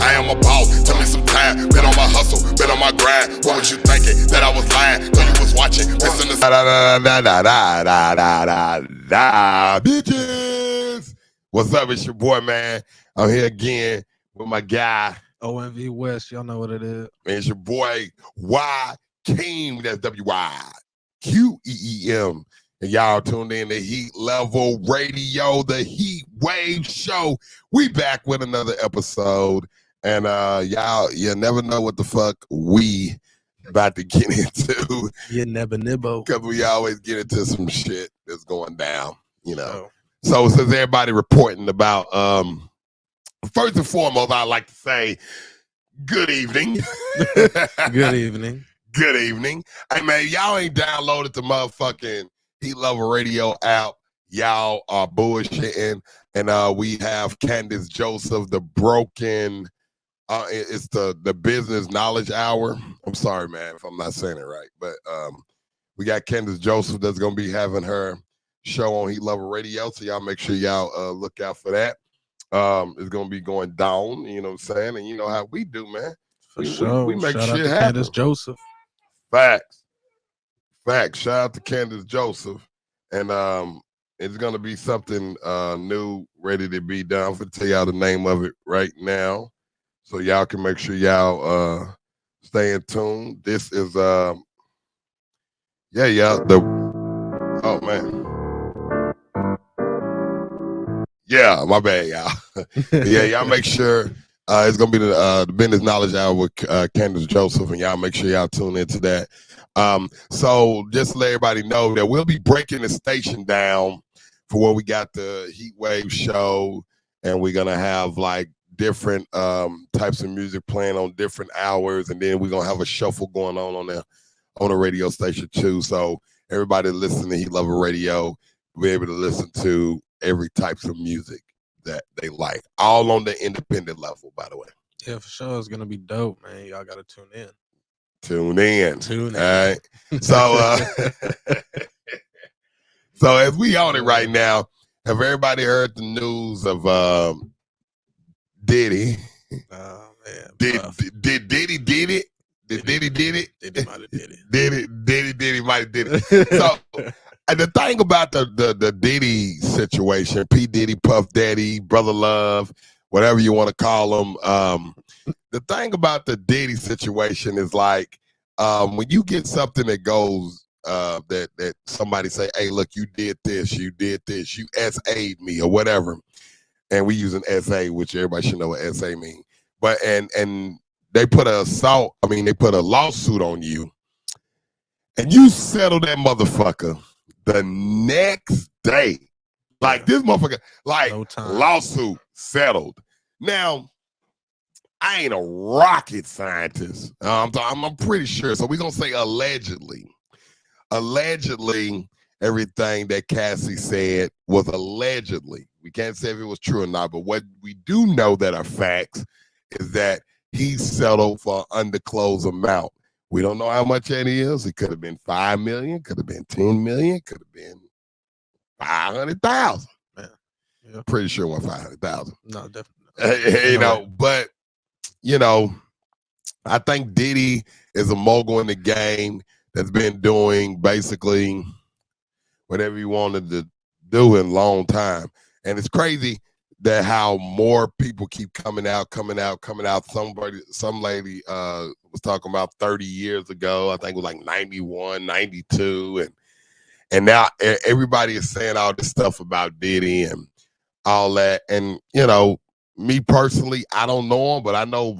I am a boss, tell me some time. Bet on my hustle, bet on my grind. What was you thinking? That I was lying? Cause you was watching, missing the bitches. What's up? It's your boy, man. I'm here again with my guy. OMV West, y'all know what it is. Man, it's your boy Y Keem. That's WYQEEM. And y'all tuned in to Heat Level Radio, the Heat Wave Show. We back with another episode. And y'all, you never know what the fuck we about to get into. You never nibbo. Because we always get into some shit that's going down, you know. So since everybody reporting about, first and foremost, I'd like to say good evening. Good evening. Good evening. Hey, man, y'all ain't downloaded the motherfucking Heat Level Radio app. Y'all are bullshitting. And we have Candace Joseph, the broken, it's the business knowledge hour. I'm sorry, man, if I'm not saying it right. But we got Candace Joseph that's going to be having her show on Heat Level Radio. So y'all make sure y'all look out for that. It's going to be going down, you know what I'm saying? And you know how we do, man. For sure. We make Shout shit out to happen. Candace Joseph. Facts. Shout out to Candace Joseph. And it's going to be something new, ready to be done. I'm going to tell y'all the name of it right now. So y'all can make sure y'all stay in tune. This is, oh, man. Yeah, my bad, y'all. Yeah, y'all make sure it's going to be the Business Knowledge Hour with Candace Joseph, and y'all make sure y'all tune into that. So just to let everybody know that we'll be breaking the station down for where we got the Heat Wave show, and we're gonna have like different types of music playing on different hours, and then we're gonna have a shuffle going on the radio station too. So everybody listening to Heat Level Radio will be able to listen to every types of music that they like, all on the independent level, by the way. Yeah, for sure. It's gonna be dope, man. Y'all gotta tune in. Tune in. Tune in. All right. So so as we on it right now, have everybody heard the news of Diddy? Oh man. Did Diddy did it? Diddy did it? Diddy might have did it. Diddy might have did it. So and the thing about the Diddy situation, P. Diddy, Puff Daddy, Brother Love, whatever you want to call them, the thing about the Diddy situation is like when you get something that goes that somebody say, hey, look, you did this, you SA'd me or whatever, and we use an SA, which everybody should know what SA means. But and they put a lawsuit on you, and you settle that motherfucker the next day. Like this motherfucker, like no lawsuit settled. Now, I ain't a rocket scientist. I'm pretty sure. So we're going to say allegedly. Allegedly, everything that Cassie said was allegedly. We can't say if it was true or not, but what we do know that are facts is that he settled for an undisclosed amount. We don't know how much that is. It could have been $5 million, could have been $10 million, could have been $500,000. Yeah. Pretty sure it was $500,000. No, definitely. You know, but you know, I think Diddy is a mogul in the game that's been doing basically whatever he wanted to do in a long time. And it's crazy that how more people keep coming out. Some lady was talking about 30 years ago. I think it was like 91, 92. And now everybody is saying all this stuff about Diddy and all that. And, you know, me personally, I don't know him, but I know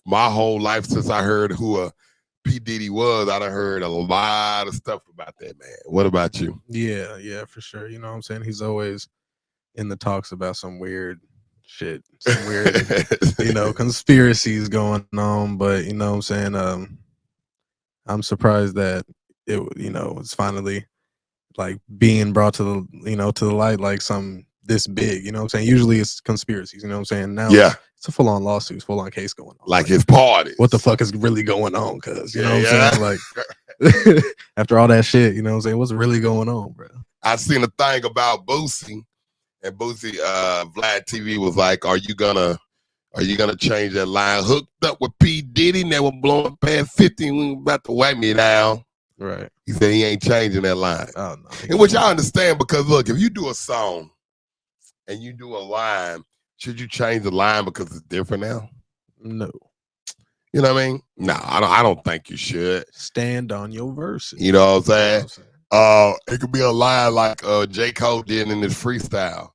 my whole life since I heard who a P. Diddy was, I done heard a lot of stuff about that man. What about you? Yeah, for sure. You know what I'm saying? He's always in the talks about some weird shit, some weird, conspiracies going on. But, you know what I'm saying? I'm surprised that it's finally like being brought to the light, like some this big, you know what I'm saying? Usually it's conspiracies, you know what I'm saying? Now it's a full-on lawsuit, full-on case going on. Like his party. What the fuck is really going on? Because, you know what I'm saying? Like, after all that shit, you know what I'm saying? What's really going on, bro? I seen a thing about Boosie, and Boosie, Vlad TV was like, are you gonna Are you gonna change that line? Hooked up with P. Diddy, and they were blowing past 50 and we were about to wipe me down. Right. He said he ain't changing that line. Oh no. And which I understand, because look, if you do a song and you do a line, should you change the line because it's different now? No. You know what I mean? No, I don't think you should. Stand on your verses. You know what I'm saying? It could be a line like J. Cole did in his freestyle.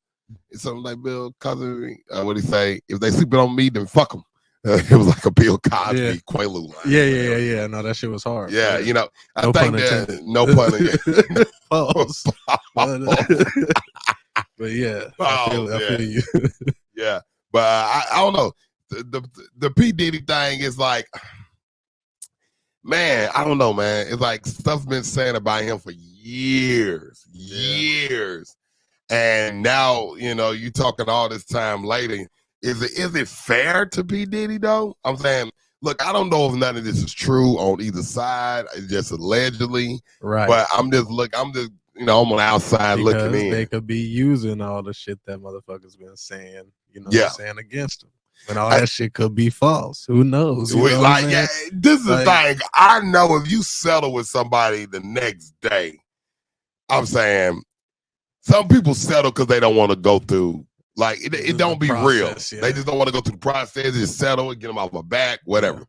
It's something like Bill Cosby. What he say? If they sleeping on me, then fuck them. It was like a Bill Cosby Quaalude line. Yeah. No, that shit was hard. Yeah, you know, no I think that no pun intended. Pause. But yeah, I feel you. Yeah, but I don't know. The P. Diddy thing is like, man, I don't know, man. It's like stuff's been said about him for years. And now, you know, you talking all this time later. Is it fair to P. Diddy though? I'm saying, look, I don't know if none of this is true on either side. It's just allegedly. Right. But I'm just, you know, I'm on the outside because looking in. They could be using all the shit that motherfuckers been saying, you know what I'm saying, against them. And all that shit could be false. Who knows? You know like, yeah, this is the thing. I know if you settle with somebody the next day, I'm saying some people settle because they don't want to go through. Like, it don't be process, real. Yeah. They just don't want to go through the process. Just settle and get them off my back, whatever. Yeah.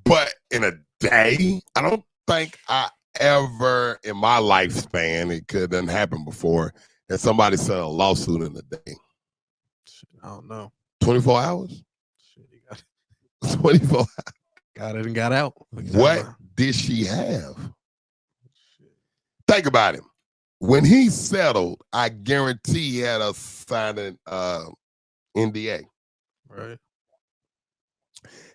But in a day, I don't think I ever in my lifespan, it couldn't happen before, that somebody settled a lawsuit in a day. I don't know. 24 hours? Shit, he got it. 24 hours. Got it and got out. What did she have? Shit. Think about it. When he settled, I guarantee he had us sign an NDA. Right.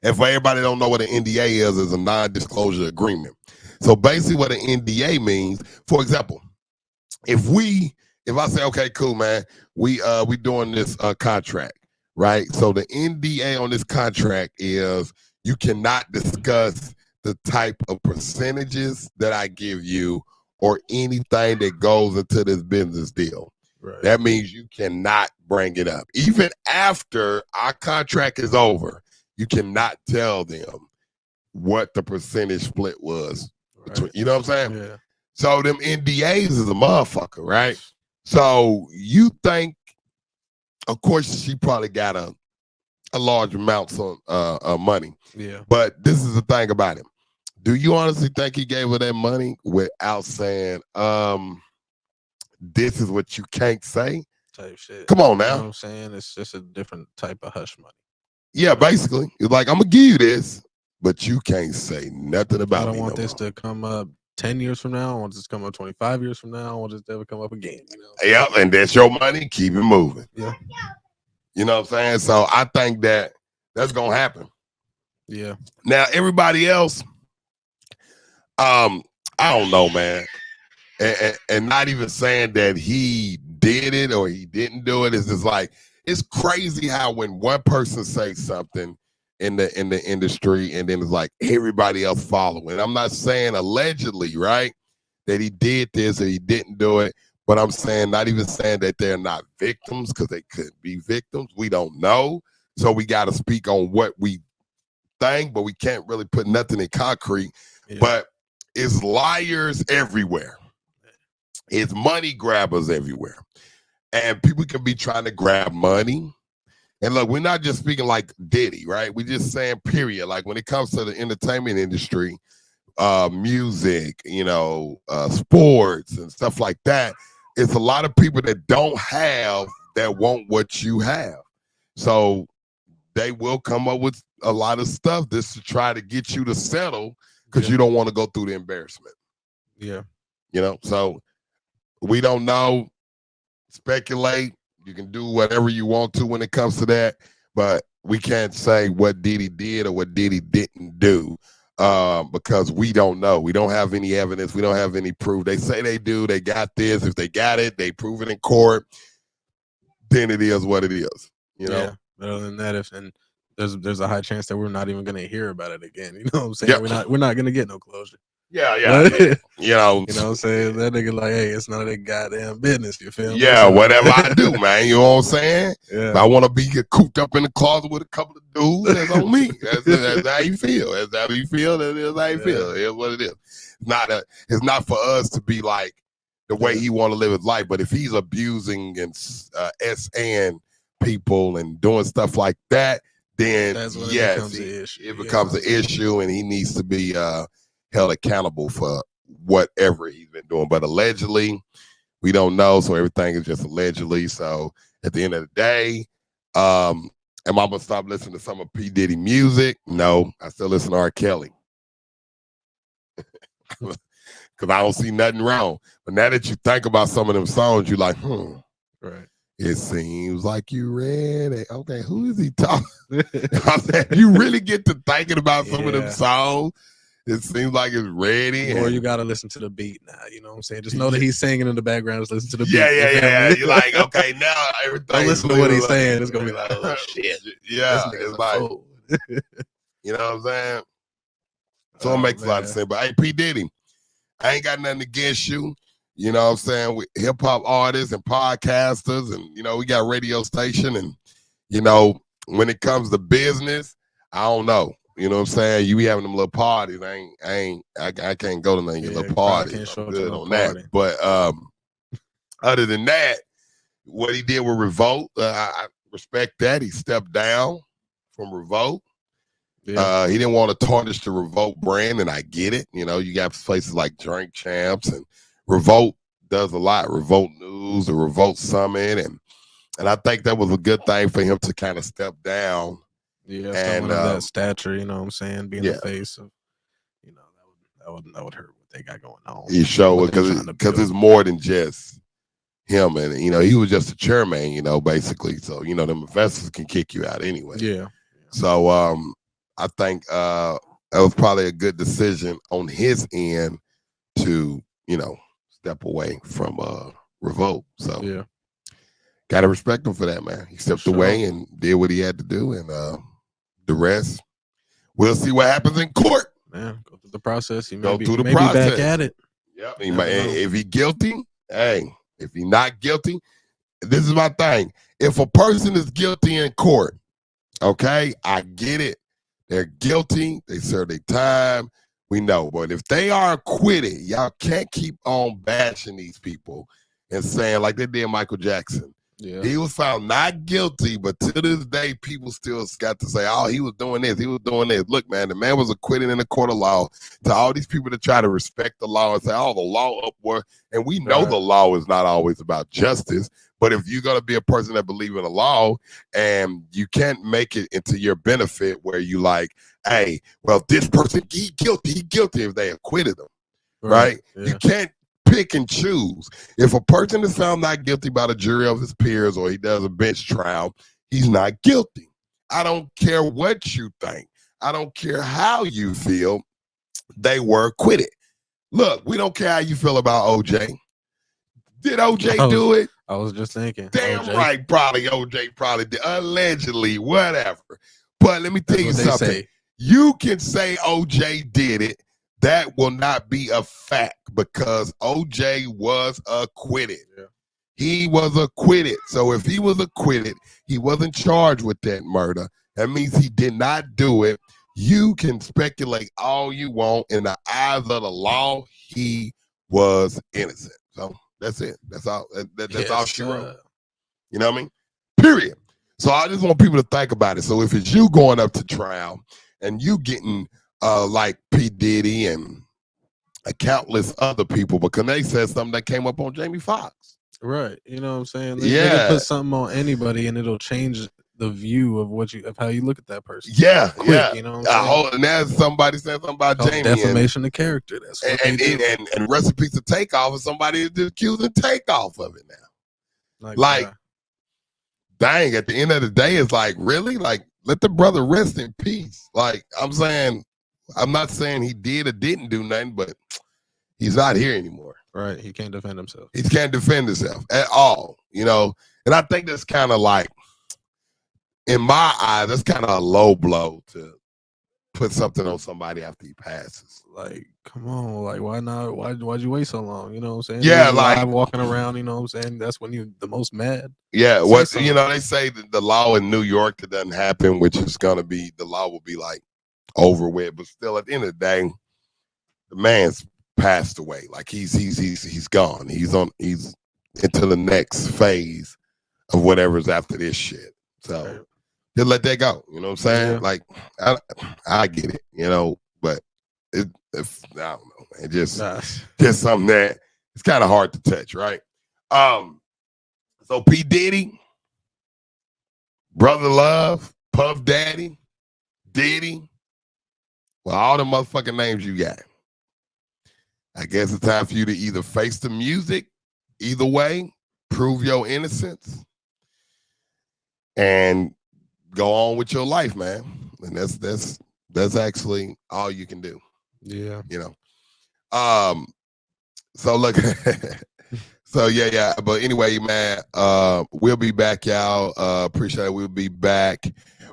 And for everybody that don't know what an NDA is, it's a non-disclosure agreement. So basically what an NDA means, for example, if I say, okay, cool, man, we doing this contract, right? So the NDA on this contract is you cannot discuss the type of percentages that I give you or anything that goes into this business deal. Right. That means you cannot bring it up. Even after our contract is over, you cannot tell them what the percentage split was. Right. You know what I'm saying? Yeah. So them NDAs is a motherfucker, right? So you think, of course, she probably got a large amount of money. Yeah. But this is the thing about him. Do you honestly think he gave her that money without saying, this is what you can't say? Type shit. Come on now. You know what I'm saying? It's just a different type of hush money. Yeah, basically. It's like, I'm going to give you this, but you can't say nothing about it. I don't want this to come up 10 years from now. I want this to come up 25 years from now. I want this to ever come up again. You know? Yep, and that's your money. Keep it moving. Yeah. You know what I'm saying? So I think that's going to happen. Yeah. Now, everybody else, I don't know, man. And not even saying that he did it or he didn't do it. It's just like, it's crazy how when one person says something in the industry and then it's like everybody else following. I'm not saying allegedly, right, that he did this or he didn't do it, but I'm saying, not even saying that they're not victims, because they could be victims. We don't know. So we got to speak on what we think, but we can't really put nothing in concrete. Yeah. But it's liars everywhere. It's money grabbers everywhere. And people can be trying to grab money. And look, we're not just speaking like Diddy, right? We're just saying period. Like when it comes to the entertainment industry, music, you know, sports and stuff like that, it's a lot of people that don't have that want what you have. So they will come up with a lot of stuff just to try to get you to settle because you don't want to go through the embarrassment. Yeah. You know, so we don't know. Speculate. You can do whatever you want to when it comes to that, but we can't say what Diddy did or what Diddy didn't do because we don't know. We don't have any evidence. We don't have any proof. They say they do. They got this. If they got it, they prove it in court. Then it is what it is. You know. Yeah. But other than that, there's a high chance that we're not even going to hear about it again. You know what I'm saying? Yep. We're not going to get no closure. Yeah. You know what I'm saying? That nigga like, hey, it's none of their goddamn business. You feel me? Yeah, whatever I do, man. You know what I'm saying? Yeah. If I want to be cooped up in the closet with a couple of dudes, that's on me. That's how you feel. That's how you feel. That is how you feel. It is what it is. It's not for us to be like the way he want to live his life. But if he's abusing and SN people and doing stuff like that, then yes, it becomes an issue, and he needs to be held accountable for whatever he's been doing. But allegedly, we don't know, so everything is just allegedly. So at the end of the day, am I gonna stop listening to some of P. Diddy music? No, I still listen to R. Kelly. Because I don't see nothing wrong. But now that you think about some of them songs, you're like, right. It seems like you read it. Okay, who is he talking? I said, you really get to thinking about some of them songs. It seems like it's ready. Or you got to listen to the beat now. You know what I'm saying? Just know that he's singing in the background. Just listen to the beat. Yeah. You're like, okay, now everything. Don't listen to what he's saying. It's going to be like, oh, shit. Yeah, it's like, you know what I'm saying? So it makes a lot of sense. But hey, P. Diddy, I ain't got nothing against you. You know what I'm saying? With hip hop artists and podcasters, and you know, we got radio station, and you know, when it comes to business, I don't know. You know what I'm saying? You be having them little parties. I can't go to none of your little parties. I'm good on that. But other than that, what he did with Revolt, I respect that. He stepped down from Revolt. Yeah. He didn't want to tarnish the Revolt brand, and I get it. You know, you got places like Drink Champs, and Revolt does a lot. Revolt News, the Revolt Summit, and I think that was a good thing for him to kind of step down. Yeah, someone of that stature, you know what I'm saying, being the face of, you know, that would hurt what they got going on. He showed because it's more than just him, and you know, he was just a chairman, you know, basically. So you know, them investors can kick you out anyway. Yeah. So I think that was probably a good decision on his end to, you know, step away from Revolt. So yeah, gotta respect him for that, man. He stepped away and did what he had to do, and the rest, we'll see what happens in court. Man, go through the process. He go may through be, the process. Back at it. Yep. If he guilty, hey. If he not guilty, this is my thing. If a person is guilty in court, okay, I get it. They're guilty. They serve their time. We know. But if they are acquitted, y'all can't keep on bashing these people and saying like they did Michael Jackson. Yeah. He was found not guilty, but to this day, people still got to say, oh, he was doing this. He was doing this. Look, man, the man was acquitted in the court of law. To all these people that try to respect the law and say, oh, the law upward. And we know the law is not always about justice. But if you're going to be a person that believes in the law and you can't make it into your benefit where you like, hey, well, this person, he guilty if they acquitted him, right? Yeah. You can't pick and choose. If a person is found not guilty by the jury of his peers or he does a bench trial, he's not guilty. I don't care what you think. I don't care how you feel. They were acquitted. Look, we don't care how you feel about OJ. Did OJ do it? I was just thinking. Damn right, probably OJ probably did. Allegedly, whatever. But let me tell you something. You can say OJ did it. That will not be a fact because OJ was acquitted. Yeah. He was acquitted. So if he was acquitted, he wasn't charged with that murder. That means he did not do it. You can speculate all you want. In the eyes of the law, he was innocent. So that's it. That's all. That's all she wrote. You know what I mean? Period. So I just want people to think about it. So if it's you going up to trial and you getting like P. Diddy and countless other people, because they said something that came up on Jamie Foxx. Right. You know what I'm saying? They can put something on anybody and it'll change the view of how you look at that person. Yeah. You know what I'm saying? And now somebody said something about Jamie. Defamation of character. That's what and recipes of Takeoff, and somebody is accusing Takeoff of it now. Like dang, at the end of the day, it's like, really? Like, let the brother rest in peace. Like, I'm not saying he did or didn't do nothing, but he's not here anymore. Right. He can't defend himself. He can't defend himself at all, you know? And I think that's kind of like, in my eyes, that's kind of a low blow to put something on somebody after he passes. Like, come on, like, why not? Why'd you wait so long? You know what I'm saying? Yeah, He was like alive, walking around. You know what I'm saying? That's when you the most mad. yeah, Say what something. they say that the law in New York that doesn't happen, which is gonna be the law will be like over with, but still at the end of the day, the man's passed away. Like he's gone. He's into the next phase of whatever's after this shit. So Right. just let that go. You know what I'm saying? Yeah. Like I get it, but I don't know, man. Just something that it's kind of hard to touch, right? So P. Diddy, Brother Love, Puff Daddy, Diddy, well, all the motherfucking names you got. I guess it's time for you to either face the music, either way, prove your innocence, and go on with your life, man. And that's actually all you can do. Yeah. So look, so yeah. But anyway, man, we'll be back, y'all. Appreciate it. We'll be back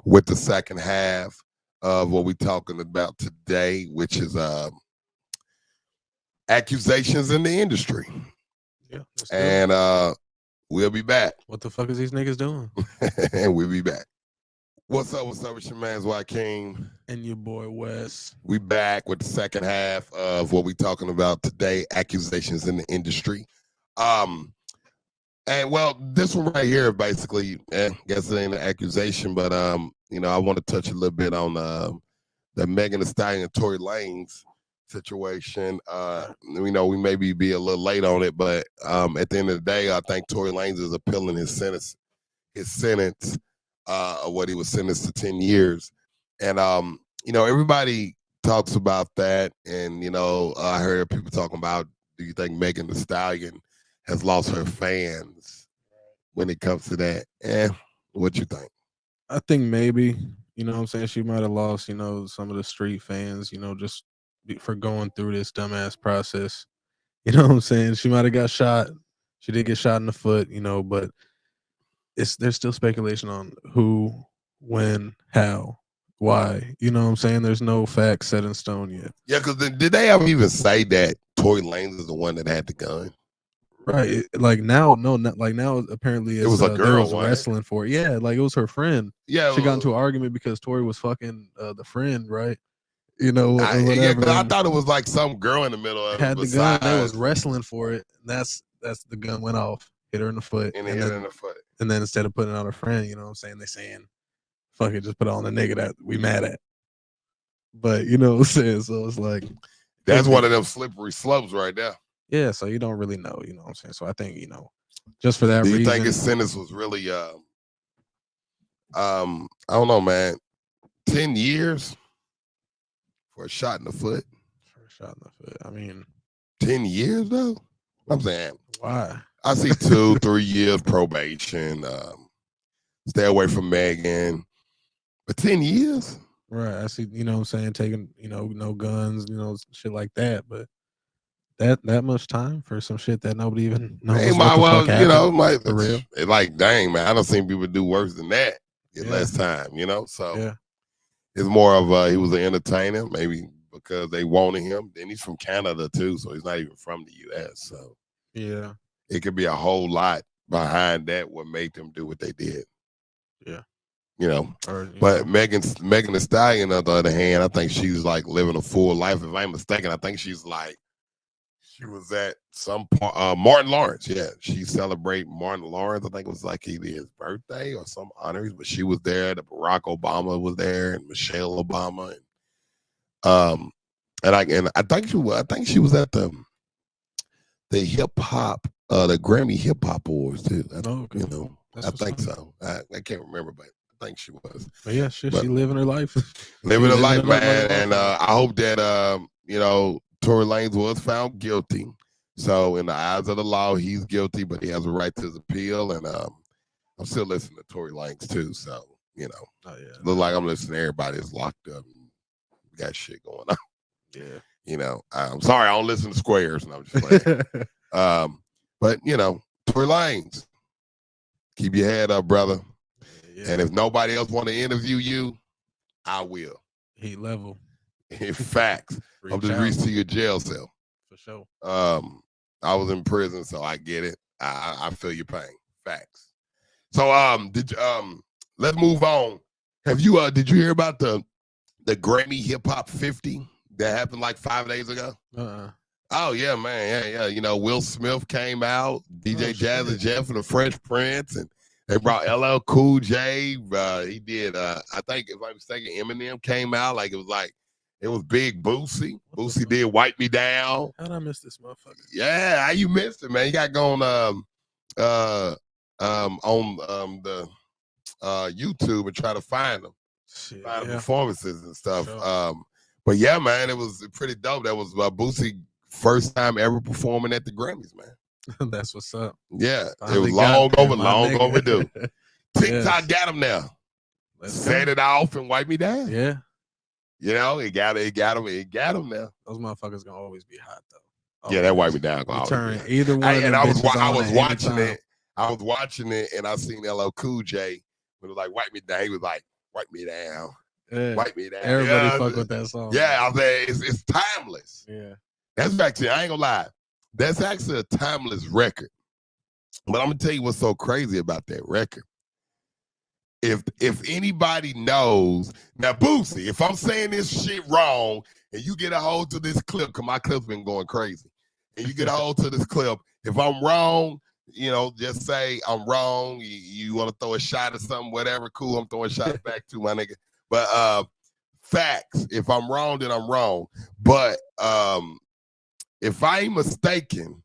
with the second half of what we're talking about today, which is accusations in the industry. Yeah. And we'll be back. What the fuck is these niggas doing? And we'll be back. What's up? It's your man's Joaquin. And your boy Wes. We back with the second half of what we're talking about today, accusations in the industry. And well, this one right here, basically, guess it ain't an accusation, but I want to touch a little bit on the Megan Thee Stallion and Tory Lanez situation. We maybe be a little late on it, but at the end of the day, I think Tory Lanez is appealing his sentence of what he was sentenced to 10 years. And everybody talks about that, and I heard people talking about, do you think Megan Thee Stallion has lost her fans when it comes to that? What you think? I think maybe, you know what I'm saying, she might have lost, some of the street fans, just for going through this dumbass process. You know what I'm saying? She might have got shot. She did get shot in the foot, but there's still speculation on who, when, how, why. You know what I'm saying? There's no facts set in stone yet. Yeah, because did they ever even say that Tory Lanez is the one that had the gun? Right. Like now, no, like now apparently it was a girl. They was wrestling for it. Yeah, like it was her friend. Yeah, she got into an argument because Tory was fucking the friend, right? Or Yeah, whatever. 'cause I thought it was like some girl in the middle of it. Had the gun. They was wrestling for it. That's the gun went off, hit her in the foot, and hit her in the foot. And then instead of putting it on her friend, you know what I'm saying, they saying, "Fuck it, just put it on the nigga that we mad at." But you know what I'm saying. So it's like that's one of them slippery slopes right there. Yeah, so you don't really know, you know what I'm saying? So I think, just for that reason. Do you reason, think his sentence was really I don't know, man. 10 years for a shot in the foot? For a shot in the foot. I mean, 10 years though? I'm saying. Why? I see 2-3 years probation. Stay away from Megan. But 10 years? Right. I see, you know what I'm saying, taking, no guns, shit like that, but that much time for some shit that nobody even knows what the fuck happened, for real. Like, dang, man, I don't seen people do worse than that in less time, So yeah. It's more of he was an entertainer, maybe because they wanted him. Then he's from Canada too, so he's not even from the U.S. So yeah, it could be a whole lot behind that what made them do what they did. Yeah, But Megan Thee Stallion, on the other hand, I think she's like living a full life. If I'm mistaken, I think she was at some point. Martin Lawrence, yeah, she celebrated Martin Lawrence. I think it was like either his birthday or some honors, but she was there. The Barack Obama was there, and Michelle Obama, and I think she was at the hip hop, the Grammy Hip Hop Awards too. Okay. I think so. I can't remember, but I think she was. But yeah, she living her life. Living her life, man. And I hope that Tory Lanez was found guilty. So in the eyes of the law, he's guilty, but he has a right to his appeal. And I'm still listening to Tory Lanez too. So, look like I'm listening to everybody that's locked up and got shit going on. Yeah. I'm sorry, I don't listen to Squares, and I'm just playing. But Tory Lanez, keep your head up, brother. Yeah. And if nobody else want to interview you, I will. Heat level. Facts. I'm just reached to your jail cell. For sure. I was in prison, so I get it. I feel your pain. Facts. So let's move on. Have you did you hear about the Grammy Hip Hop 50 that happened like 5 days ago? Oh yeah, man, yeah. You know, Will Smith came out, DJ Jazzy Jeff and the Fresh Prince, and they brought LL Cool J. He did. I think, if I'm mistaken, Eminem came out. Like it was big. Boosie. Boosie did "Wipe Me Down." How'd I miss this motherfucker? Yeah, how you missed it, man? You got going on the YouTube and try to find them, find the performances and stuff. Sure. But yeah, man, it was pretty dope. That was Boosie first time ever performing at the Grammys, man. That's what's up. Yeah, it was long overdue. TikTok got him now. Set it off and wipe me down. Yeah. You know, it got him now. Those motherfuckers gonna always be hot though. Always. Yeah, that wipe me down. Turn either one. And I was watching it. I was watching it, and I seen LL Cool J. When it was like wipe me down, he was like wipe me down, wipe me down. Everybody fuck with that song. Yeah, I say it's timeless. Yeah, that's actually, I ain't gonna lie, that's actually a timeless record. But I'm gonna tell you what's so crazy about that record. If anybody knows, now Boosie, if I'm saying this shit wrong and you get a hold to this clip, because my clip's been going crazy, and you get a hold to this clip, if I'm wrong, you know, just say I'm wrong. You want to throw a shot or something, whatever, cool, I'm throwing shots back to my nigga. But facts, if I'm wrong, then I'm wrong. But if I ain't mistaken,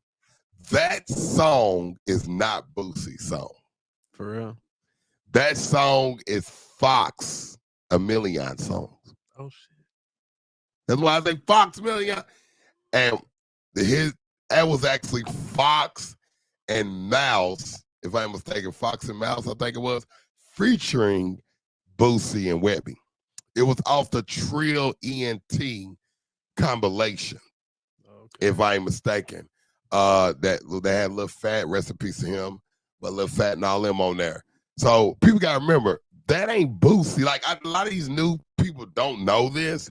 that song is not Boosie's song. For real? That song is Fox A Million songs. Oh shit! That's why I say Fox Million. And that was actually Fox and Mouse, if I'm mistaken, Fox and Mouse, I think it was, featuring Boosie and Webby. It was off the Trill ENT compilation, if I'm mistaken. That they had Lil Fat, rest in peace to him, but Lil Fat and all them on there. So people gotta remember, that ain't Boosie. Like a lot of these new people don't know this,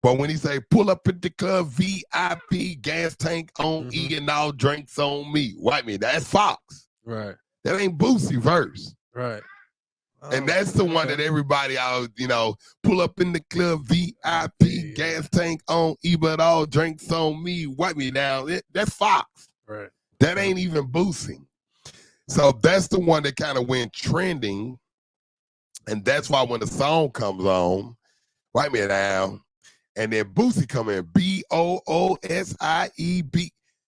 but when he say pull up at the club, VIP, gas tank on E and all drinks on me, wipe me, that's Fox. Right. That ain't Boosie verse. Right. And that's the one that everybody out, you know, pull up in the club, VIP, gas tank on E, but all drinks on me, wipe me down. That's Fox. Right. That ain't even Boosie. So that's the one that kind of went trending. And that's why when the song comes on, wipe me down, and then Boosie come in, B-O-O-S-I-E-B.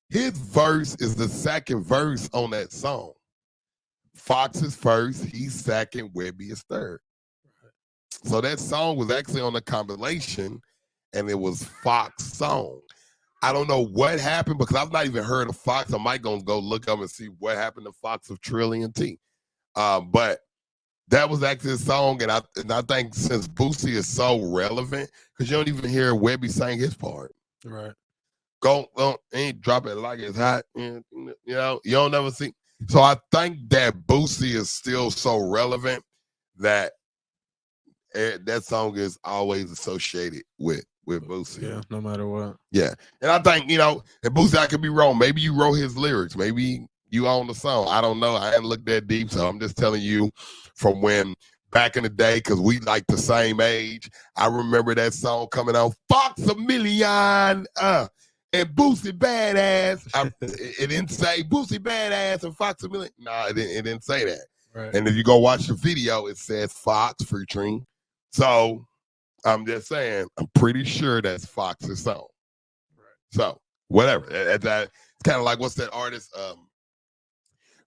His verse is the second verse on that song. Fox is first, he's second, Webby is third. So that song was actually on the compilation, and it was Fox song. I don't know what happened because I've not even heard of Fox. I might go look up and see what happened to Fox of Trillion T. But that was actually a song, and I think since Boosie is so relevant, because you don't even hear Webby sing his part. Right. Go ain't drop it like it's hot. You know, you don't never see. So I think that Boosie is still so relevant that that song is always associated with Boosie. Yeah, no matter what. Yeah. And I think, you know, and Boosie, I could be wrong. Maybe you wrote his lyrics. Maybe you own the song. I don't know. I hadn't looked that deep, so I'm just telling you from when back in the day, because we like the same age. I remember that song coming on Fox A Million, and Boosie Badass. It didn't say Boosie Badass and Fox A Million. No, it didn't say that. Right. And if you go watch the video, it says Fox featuring. So I'm just saying, I'm pretty sure that's Fox's song. Right. So whatever. It's kind of like, what's that artist?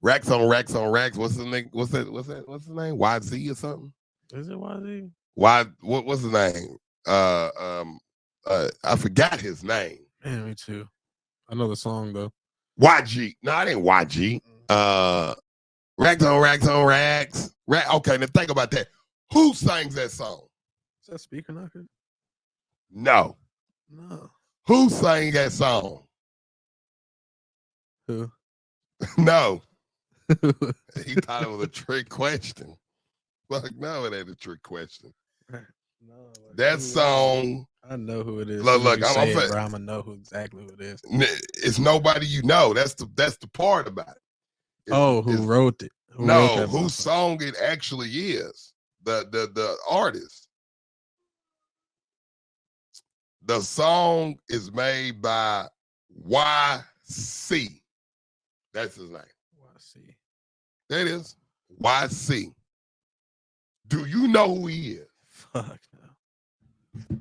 Racks on Racks on Racks. What's his name? What's his name? YZ or something? Is it YZ? What's his name? I forgot his name. Man, me too. I know the song though. YG. No, it ain't YG. Racks on Racks on Racks. Okay, now think about that. Who sings that song? Is that Speaker Knocker? No. Who sang that song? Who? No. He thought it was a trick question. Fuck no, it ain't a trick question. No, like, That song. I know who it is. Look, I'm gonna know who exactly who it is. It's nobody you know. That's the part about it. Who wrote it? Whose song it actually is. The artist. The song is made by YC. That's his name. YC. That is YC. Do you know who he is? Fuck no.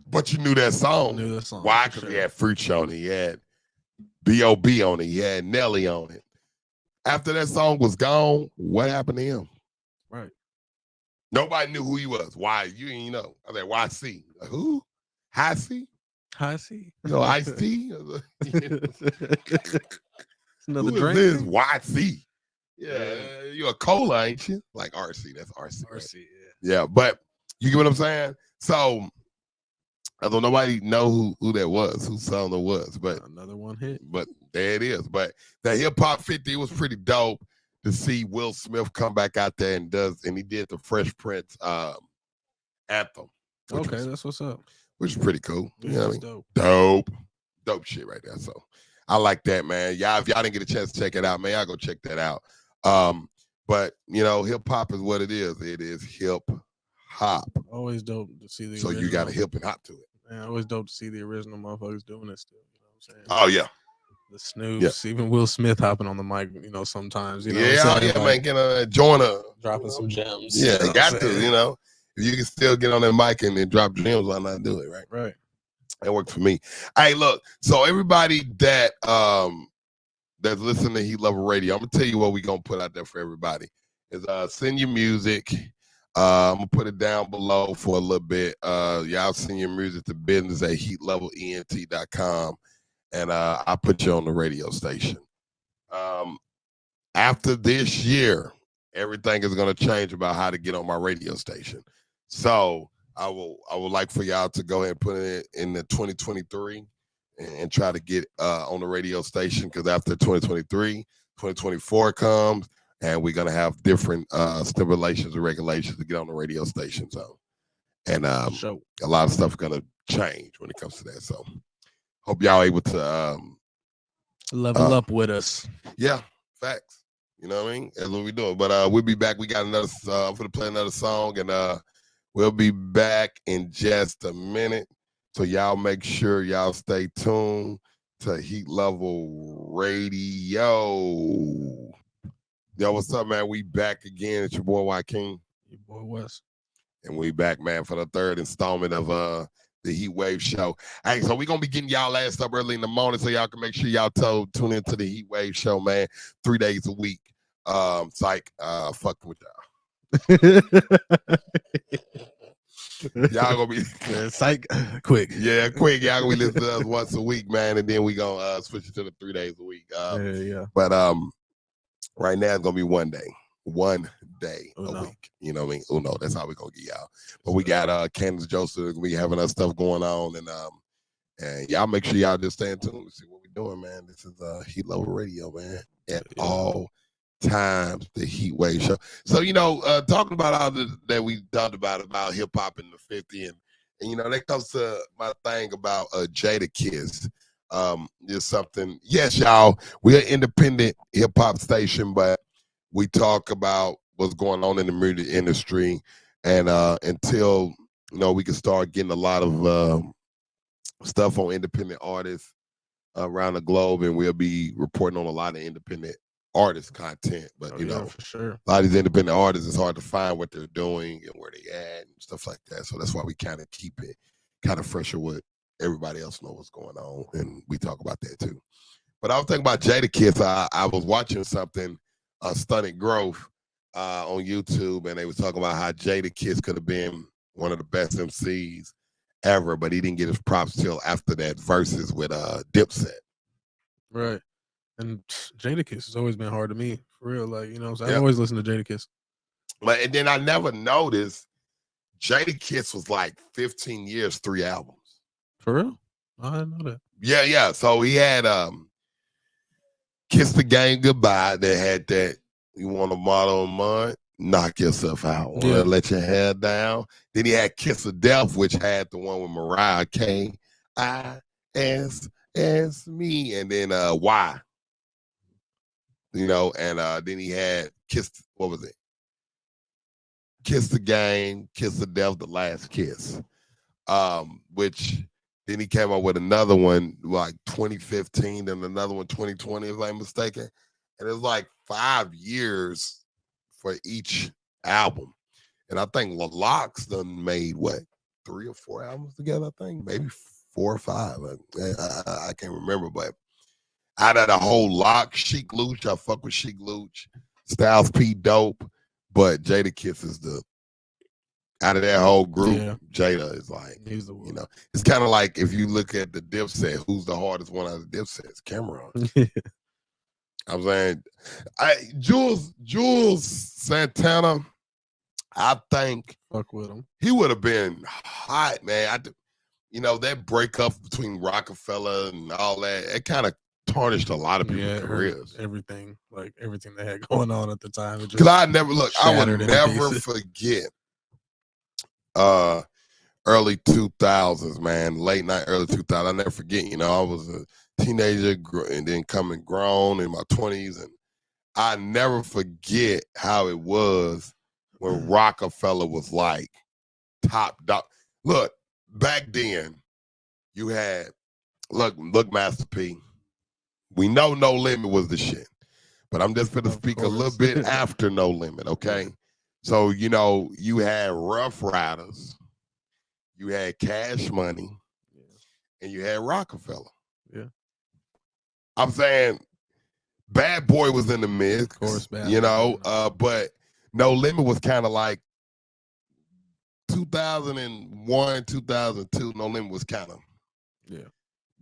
But you knew that song. I knew the song. Why? Because he had Fruit on it. He had B.O.B. on it. He had Nelly on it. After that song was gone, what happened to him? Right. Nobody knew who he was. Why? You didn't know. I was like, YC. Like, who? High C? High C. You know, Ice T? Another who drink. Is this? YC. Yeah, you're a cola, ain't you? Like RC. That's RC. RC, right? yeah. Yeah, but you get what I'm saying? So I don't nobody know who that was, whose song it was, but another one hit. But there it is. But the hip hop 50 was pretty dope to see Will Smith come back out there and he did the Fresh Prince anthem. Okay, that's what's up. Which is pretty cool. Yeah, you know what I mean? Dope. Dope shit right there. So I like that, man. Y'all, if y'all didn't get a chance to check it out, man, y'all go check that out. But you know, hip hop is what it is. It is hip hop. Always dope to see the So you got to hip and hop to it. Man, always dope to see the original motherfuckers doing it still. You know what I'm saying? Oh yeah. The Snoops, even Will Smith hopping on the mic, you know, sometimes. You know man, get join dropping some gems. Yeah, you got to, you know. If you can still get on that mic and then drop gems, why not do it, right? Right. That worked for me. Hey, look, so everybody that that's listening to Heat Level Radio, I'm gonna tell you what we're gonna put out there for everybody. Is send your music. I'm gonna put it down below for a little bit. Y'all send your music to business at heatlevelent.com. And I put you on the radio station. After this year, everything is going to change about how to get on my radio station. So I would like for y'all to go ahead and put it in the 2023 and try to get on the radio station, because after 2023, 2024 comes, and we're going to have different stipulations and regulations to get on the radio station. So, and a lot of stuff is going to change when it comes to that. So hope y'all able to level up with us. Yeah, facts. You know what I mean? That's what we're doing. But we'll be back. We got another. I'm gonna play another song, and we'll be back in just a minute. So y'all make sure y'all stay tuned to Heat Level Radio. Yo, what's up, man? We back again. It's your boy Y King. Your boy Wes. And we back, man, for the third installment of the Heat Wave Show. Hey, so we're going to be getting y'all last up early in the morning so y'all can make sure y'all tune into the Heat Wave Show, man, 3 days a week. Psych, fucking with y'all. Y'all going to be... psych, quick. Yeah, quick. Y'all going to be listening to us once a week, man, and then we going to switch it to the 3 days a week. Yeah. But right now it's going to be 1 day. 1 day a week. You know what I mean? Uno, that's how we're gonna get y'all. But we got Candace Joseph gonna be having us stuff going on, and y'all make sure y'all just stay in tune to see what we're doing, man. This is Heat Level Radio, man. At all times, the Heat Wave Show. So, you know, talking about all that we talked about hip hop in the 50, and you know, that comes to my thing about Jadakiss. Is something, yes, y'all, we're an independent hip hop station, but we talk about what's going on in the music industry, and until, you know, we can start getting a lot of stuff on independent artists around the globe, and we'll be reporting on a lot of independent artist content. But you know, for sure, a lot of these independent artists, it's hard to find what they're doing and where they at and stuff like that. So that's why we kind of keep it kind of fresher with everybody else know what's going on, and we talk about that too. But I was thinking about Jadakiss. I was watching something. Stunted Growth on YouTube, and they was talking about how Jadakiss could have been one of the best MCs ever, but he didn't get his props till after that verses with Dipset. Right. And Jadakiss has always been hard to me, for real. Like, you know, I always listen to Jadakiss. But and then I never noticed Jadakiss was like 15 years, 3 albums. For real? I didn't know that. Yeah. So he had Kiss the Game Goodbye that had that You Want a Model of Mine. Knock Yourself Out. Yeah. Let Your Hair Down. Then he had Kiss of Death, which had the one with Mariah, K-I-S-S-Me, and then Why. You know, and then he had Kiss, what was it? Kiss the Game, Kiss of Death, The Last Kiss. Which then he came up with another one like 2015 and another one 2020, if I'm mistaken. And it was like 5 years for each album. And I think LaLox done made what, 3 or 4 albums together, I think, maybe 4 or 5. I can't remember, but out of the whole Lock, Chic Luch, I fuck with Chic Luch, Styles P dope, but Jada Kiss is the, out of that whole group, Jada is like, you know, it's kind of like if you look at the Dipset, who's the hardest one out of the Dipset? It's Cameron. I'm saying, Jules Santana, I think fuck with him. He would have been hot, man. You know, that breakup between Rockefeller and all that, it kind of tarnished a lot of people's careers. Everything they had going on at the time. Because I would never forget early 2000s, man, late night, early 2000s. I never forget, you know, I was a teenager and then coming grown in my 20s, and I never forget how it was when Rockefeller was like top dog. Look, back then, you had, look, Master P. We know No Limit was the shit, but I'm just going to speak a little bit after No Limit, okay? So, you know, you had Rough Riders, you had Cash Money, and you had Rockefeller. Yeah. I'm saying Bad Boy was in the mix, of course, you know, but No Limit was kind of like 2001, 2002. No Limit was kind of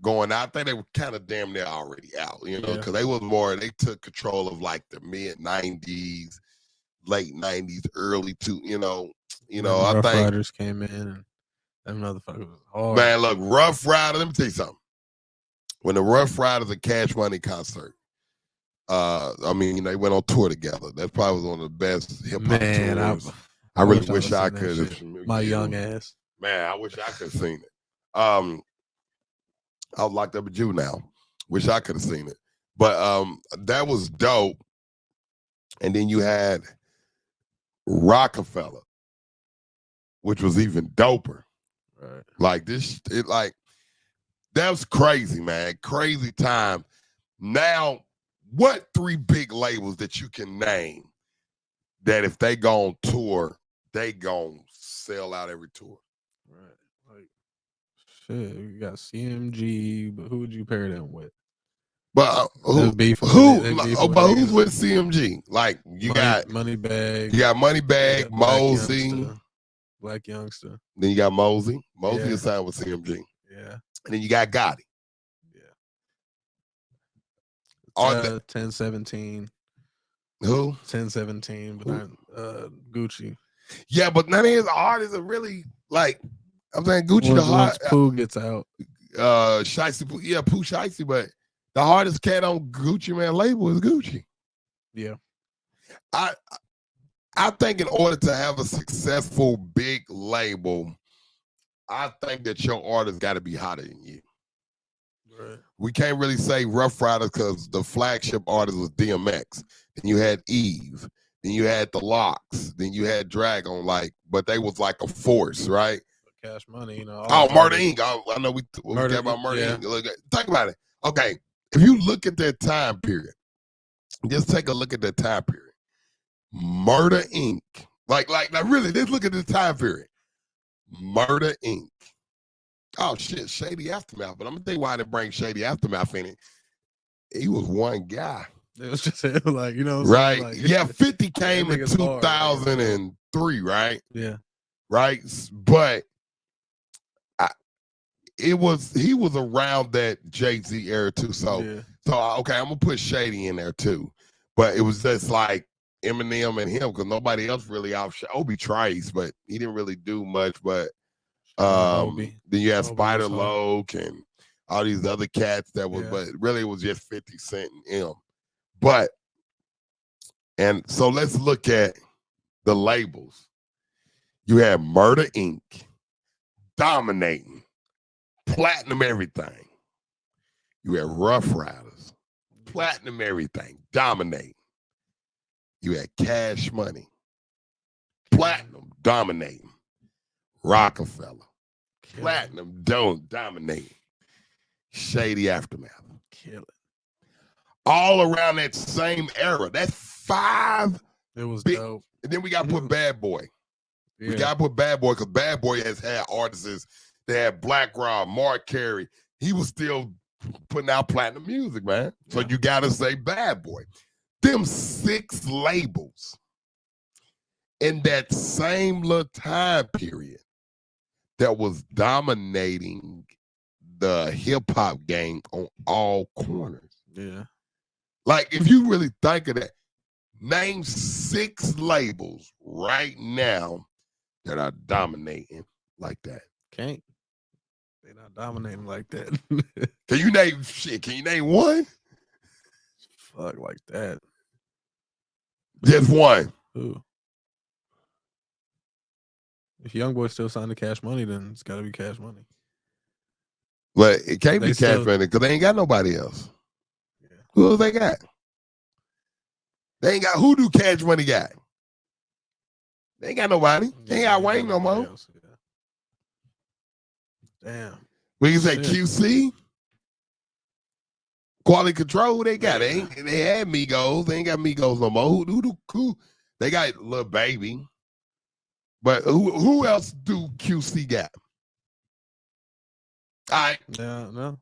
going out. I think they were kind of damn near already out, you know, because they took control of like the mid 90s, late 90s, early you know, I Rough think Riders came in and that motherfucker was hard. Man, look, Rough Rider, let me tell you something. When the Rough Riders and Cash Money concert, I mean, they went on tour together. That probably was one of the best hip hop tours. I really wish I could. My young ass. Man, I wish I could have seen it. I was locked up with you now. Wish I could have seen it. But that was dope. And then you had Rockefeller, which was even doper. Right. Like this, that was crazy, man. Crazy time. Now, what 3 big labels that you can name that if they go on tour, they gon' sell out every tour? Right. Like, shit, you got CMG, but who would you pair them with? But who's with CMG? Like you got Moneybag. You got Moneybag, Mosey, Black Youngster. Then you got Mosey. Mosey is signed with CMG. Yeah. And then you got Gotti. Yeah. 1017. Who? 1017, but Gucci. Yeah, but none of his artists are really like. I'm saying Gucci the hard. Pooh gets out. Shiesty, Pooh Shiesty, but the hardest cat on Gucci Man label is Gucci. Yeah. I think in order to have a successful big label, I think that your artist got to be hotter than you. Right. We can't really say Rough Riders because the flagship artist was DMX. Then you had Eve. Then you had the Locks. Then you had Dragon. But they was like a force, right? Cash Money, you know. Murder Inc. I know we talked about Murder Inc. Look, think about it. Okay, if you look at that time period, just take a look at that time period. Murder Inc. Like really, just look at this time period. Murder Inc. Oh shit, Shady Aftermath. But I'm gonna tell you why they bring Shady Aftermath in it. He was one guy. It was just like, you know, right? Like, 50 came in 2003, right? Yeah. Right, but he was around that Jay-Z era too. So okay, I'm gonna put Shady in there too. But it was just like Eminem and him because nobody else really Obi Trice, but he didn't really do much. But then you had Spider Loke and all these other cats that was, but really it was just 50 Cent and him. And so let's look at the labels. You had Murder Inc. dominating, platinum everything. You had Rough Riders, platinum everything, dominating. You had Cash Money, platinum, dominating. Rockefeller, platinum, dominating. Shady Aftermath. Kill it. All around that same era. That's 5. It was dope. And then we got to put Bad Boy. Yeah. We got to put Bad Boy because Bad Boy has had artists. They had Black Rob, Mark Carey. He was still putting out platinum music, man. So you got to say Bad Boy. Them 6 labels in that same little time period that was dominating the hip-hop game on all corners. Yeah. Like, if you really think of that, name 6 labels right now that are dominating like that. Can't. They're not dominating like that. Can you name shit? Can you name one? Fuck like that. Just one. Who? If YoungBoy still signed to Cash Money, then it's got to be Cash Money. But it can't They be still- Cash Money because they ain't got nobody else. Yeah. Who else they got? They ain't got, who do Cash Money got? They ain't got nobody. They ain't got Wayne no more. Else, yeah. Damn. We can say Shit. QC. Quality Control, who they got? They had Migos. They ain't got Migos no more. Who? They got Lil Baby. But who else do QC got? All right. Yeah.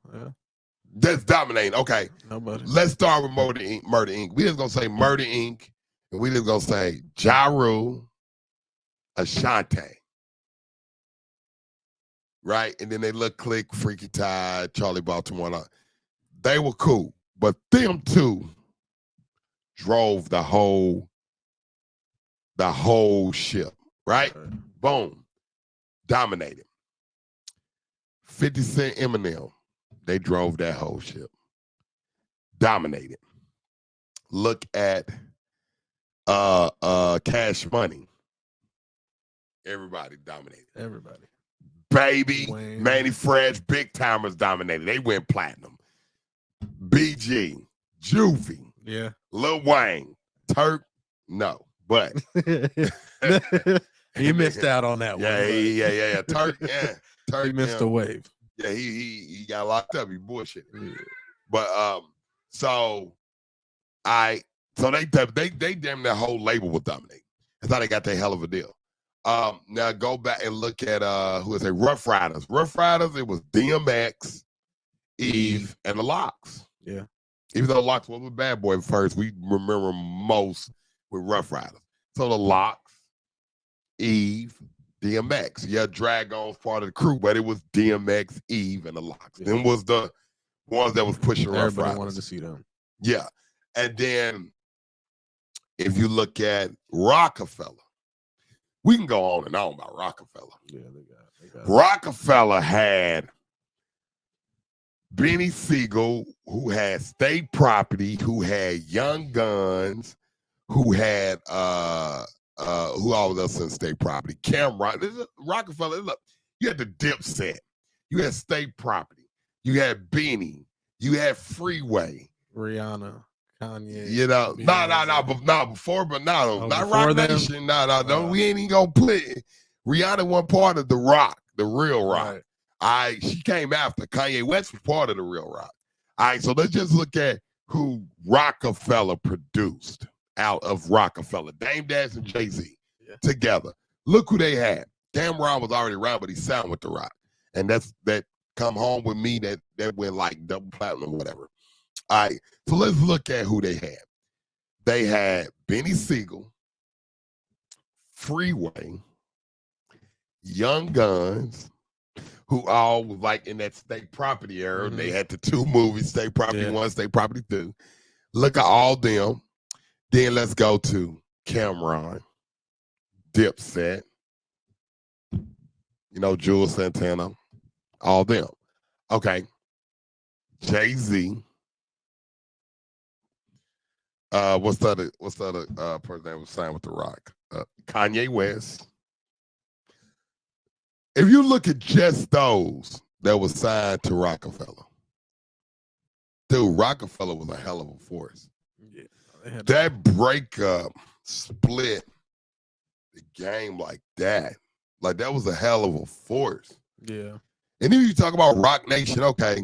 That's dominating. Okay. Nobody. Let's start with Murder Inc. We just gonna say Murder Inc. And we just gonna say Ja Rule, Ashanti. Right? And then they look Click, Freaky Tide, Charlie Baltimore. They were cool. But them two drove the whole ship. Right? Boom. Dominated. 50 Cent, Eminem. They drove that whole ship. Dominated. Look at Cash Money. Everybody dominated. Everybody. Baby, Wayne. Manny Fresh, Big Timers dominated. They went platinum. BG, Juvie, Yeah. Lil Wayne, Turk, no. But he missed out on that one. Yeah. Turk, yeah. Turk, He missed the wave. Yeah, he got locked up. He bullshit. Yeah. But so they damn that whole label was dominating. That's how they got that hell of a deal. Now go back and look at who is it? Rough Riders. Rough Riders, it was DMX, Eve, and the Locks. Yeah. Even though the Locks was with Bad Boy first, we remember most with Rough Riders. So the Locks, Eve, DMX. Yeah, Dragon's part of the crew, but it was DMX, Eve, and the Locks. Yeah. Them was the ones that was pushing Rough Everybody Riders. wanted to see them. Yeah. And then if you look at Rockefeller, we can go on and on about Rockefeller. Yeah, they got Rockefeller had Benny Siegel, who had State Property, who had Young Guns, who had who all else in State Property? Cameron. Rockefeller, look, you had the Dipset, you had State Property, you had Benny, you had Freeway, Rihanna, Kanye. you know, before, but not before Rock them? Nation. No, we ain't even gonna put Rihanna one part of the Rock, the real Rock. Right. She came after Kanye West was part of the real Rock. All right, so let's just look at who Rockefeller produced out of Rockefeller. Dame Dash and Jay-Z together. Look who they had. Cameron was already around, but he signed with the Rock. And that Come Home With Me that went like double platinum or whatever. All right, so let's look at who they had. They had Benny Siegel, Freeway, Young Guns, who all was like in that State Property era. Mm-hmm. They had the 2 movies, State Property 1, State Property 2. Look at all them. Then let's go to Cameron, Dipset, Jules Santana, all them. Okay. Jay-Z. What's the other person that was signed with the Rock? Kanye West. If you look at just those that was signed to Rockefeller, dude, Rockefeller was a hell of a force. Yeah, that breakup split the game like that. Like that was a hell of a force. Yeah. And then you talk about Rock Nation, okay.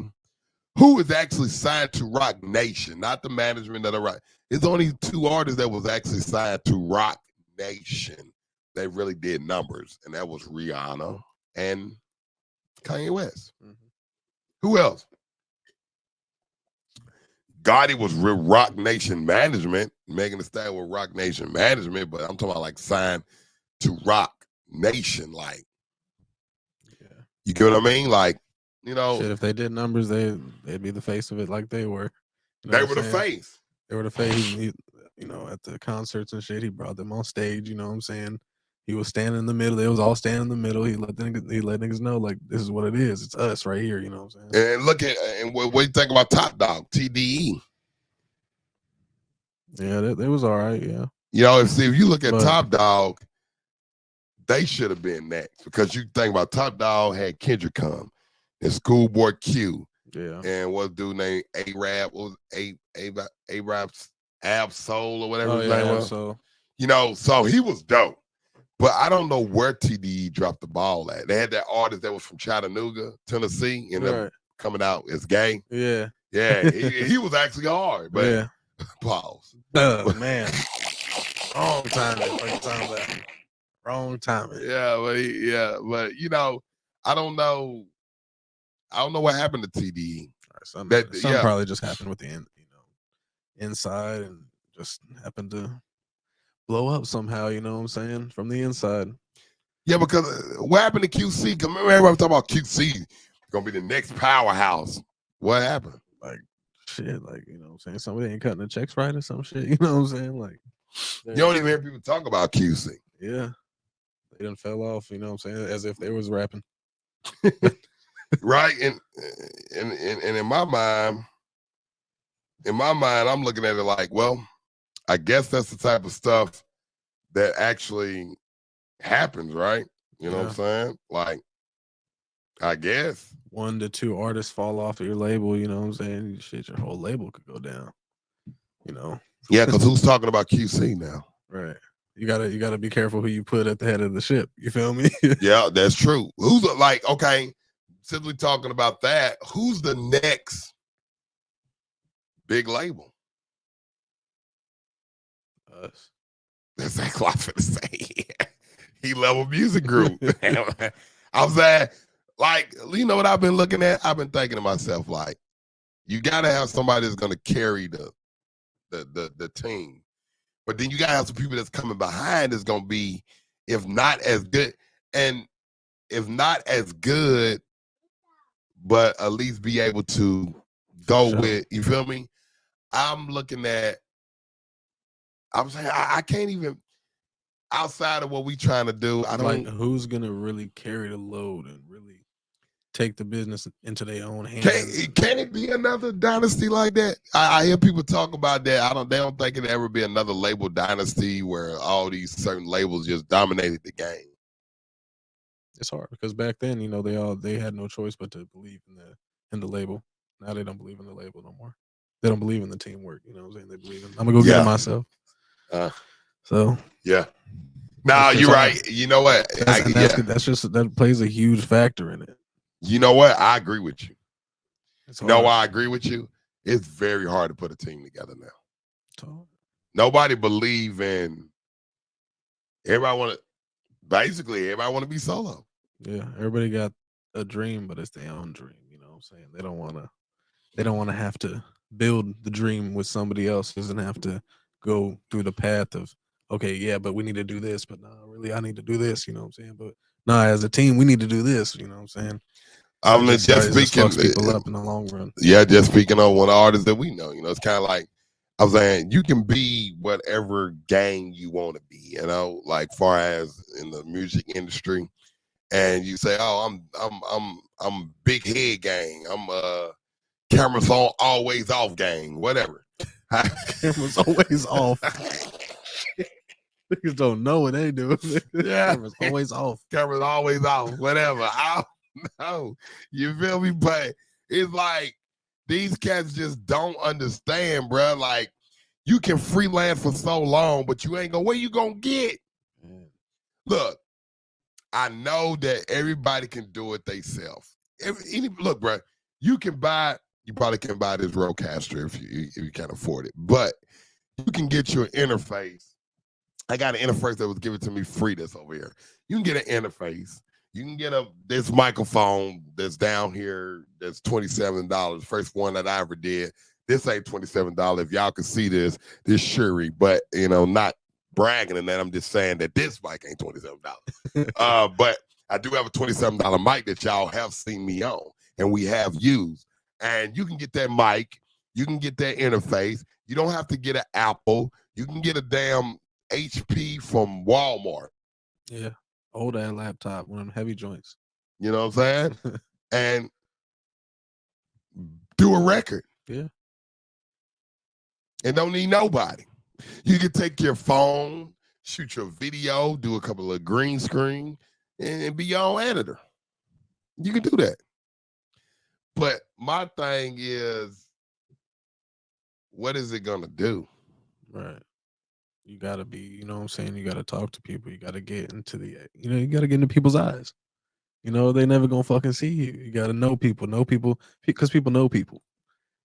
Who is actually signed to Rock Nation, not the management of the Rock? It's only 2 artists that was actually signed to Rock Nation that really did numbers, and that was Rihanna and Kanye West. Mm-hmm. Who else? Gotti was with Rock Nation Management, Megan Thee Stallion with Rock Nation Management, but I'm talking about like signed to Rock Nation, like, yeah. You get what I mean? Like, you know, shit, if they did numbers, they'd be the face of it, like they were. You know they were the face. They were the face. He, you know, at the concerts and shit, he brought them on stage. You know what I'm saying? He was standing in the middle. They was all standing in the middle. He let niggas know, like, this is what it is. It's us right here. You know what I'm saying? And look at and what you think about Top Dog, TDE? Yeah, they was all right. Yeah. You know, if you look at Top Dog, they should have been next, because you think about Top Dog had Kendrick come and Schoolboy Q. Yeah. And what's dude named A-Rap? What was A-Rap's Ab-Soul or whatever his name was? So. You know, so he was dope. But I don't know where TDE dropped the ball at. They had that artist that was from Chattanooga, Tennessee, and them coming out as gay. Yeah. Yeah, he was actually hard, but yeah. Pause. Oh, man. Wrong timing. Wrong timing. Yeah, but you know, I don't know what happened to TDE. Something probably just happened with the inside, and just happened to blow up somehow. You know what I'm saying? From the inside. Yeah, because what happened to QC? Because remember, everybody talking about QC gonna be the next powerhouse. What happened? Like shit, like, you know what I'm saying? Somebody ain't cutting the checks right or some shit. You know what I'm saying? Like, you don't even hear people talk about QC. Yeah, they done fell off. You know what I'm saying? As if they was rapping. Right, and in my mind, I'm looking at it like, well, I guess that's the type of stuff that actually happens, right? You know what I'm saying? Like, I guess 1 to 2 artists fall off of your label. You know what I'm saying? Shit, your whole label could go down. You know? Yeah, because who's talking about QC now? Right. You gotta be careful who you put at the head of the ship. You feel me? Yeah, that's true. Who's like, okay, simply talking about that, who's the next big label? Us. That's exactly what I was going to say. E-Level Music Group. I was like, you know what I've been looking at? I've been thinking to myself, like, you got to have somebody that's going to carry the team. But then you got to have some people that's coming behind that's going to be, if not as good, but at least be able to go with, you feel me? I'm saying, I can't even, outside of what we trying to do, I don't like who's gonna really carry the load and really take the business into their own hands. Can it be another dynasty like that? I hear people talk about that. They don't think it'll ever be another label dynasty where all these certain labels just dominated the game. It's hard because back then, you know, they had no choice but to believe in the label. Now they don't believe in the label no more. They don't believe in the teamwork. You know what I'm saying? They believe in, I'm gonna go get it myself. So yeah. No, you're right. You know what? That plays a huge factor in it. You know what? I agree with you. You know why I agree with you? It's very hard to put a team together now. Nobody believe in. Everybody want to be solo. Yeah, everybody got a dream, but it's their own dream. You know what I'm saying? They don't want to have to build the dream with somebody else. Doesn't have to go through the path of, okay, yeah, but we need to do this, but no, really, I need to do this. You know what I'm saying? But no, as a team, we need to do this. You know what I'm saying? I'm just speaking people up in the long run. Yeah, just speaking on one artist that we know. You know, it's kind of like I was saying, you can be whatever gang you want to be. You know, like far as in the music industry, and you say, "Oh, I'm big head gang. I'm cameras on, always off gang. Whatever." Cameras always off. Niggas don't know what they do. Yeah. Camera's always off. Camera's always off. Whatever. I don't know. You feel me? But it's like these cats just don't understand, bro. Like you can freelance for so long, but you ain't gonna. Where you gonna get? Look, I know that everybody can do it themselves. Look, bro, you can buy. You probably can buy this Rodecaster if you can't afford it, but you can get your interface. I got an interface that was given to me free. That's over here. You can get an interface. You can get this microphone that's down here. That's $27. First one that I ever did. This ain't $27. If y'all can see this Shuri, but not bragging and that. I'm just saying that this mic ain't $27. But I do have a $27 mic that y'all have seen me on and we have used. And you can get that mic, you can get that interface. You don't have to get an Apple. You can get a damn HP from Walmart. Yeah. Old ass laptop, one of them heavy joints. You know what I'm saying? And do a record. Yeah. And don't need nobody. You can take your phone, shoot your video, do a couple of green screen, and be your own editor. You can do that. But my thing is, what is it gonna do? Right. You gotta be, you know what I'm saying? You gotta talk to people. You gotta get into you gotta get into people's eyes. They never gonna fucking see you. You gotta know people because people know people.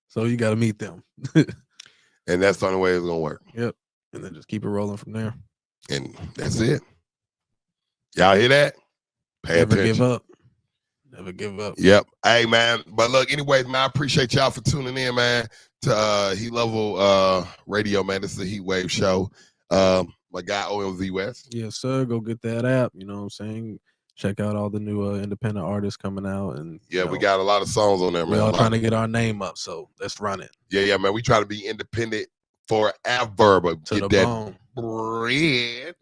So you gotta meet them. And that's the only way it's gonna work. Yep. And then just keep it rolling from there. And that's it. Y'all hear that? Pay Never attention. give up. Never give up. Yep. Hey, man. But look, anyways, man, I appreciate y'all for tuning in, man, to Heat Level Radio, man. This is a Heat Wave show. My guy, OMZ West. Yes, sir. Go get that app. You know what I'm saying? Check out all the new independent artists coming out. And yeah, we got a lot of songs on there, man. We're all trying to get our name up, so let's run it. Yeah, man. We try to be independent forever, but to get the that bone. Bread.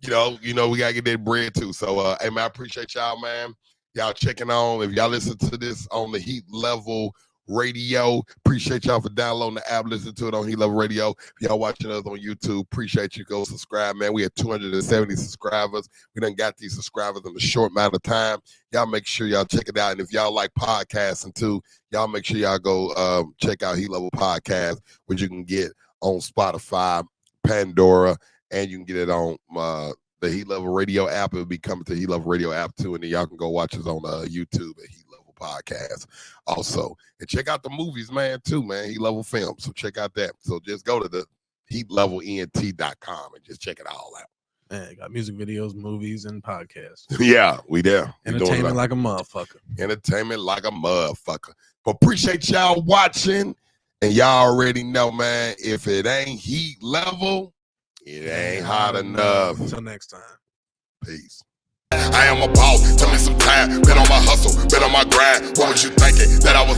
we gotta get that bread too. So hey, man, I appreciate y'all, man. Y'all checking on. If y'all listen to this on the Heat Level Radio, appreciate y'all for downloading the app, listen to it on Heat Level Radio. If y'all watching us on YouTube, appreciate you. Go subscribe, man. We had 270 subscribers. We done got these subscribers in a short amount of time. Y'all make sure y'all check it out. And if y'all like podcasting too, y'all make sure y'all go check out Heat Level Podcast, which you can get on Spotify, Pandora, and you can get it on the Heat Level Radio app. It'll be coming to Heat Level Radio app too, and then y'all can go watch us on YouTube at Heat Level Podcast also. And check out the movies, man, too, man. Heat Level Film. So check out that. So just go to the heatlevelent.com and just check it all out. Man, got music videos, movies, and podcasts. Yeah, we there. Entertainment like a motherfucker. Entertainment like a motherfucker. But appreciate y'all watching. And y'all already know, man, if it ain't Heat Level, it ain't hot enough. Until next time. Peace. I am a boss. Tell me some time. Bet on my hustle. Bet on my grind. What was you thinking? That I was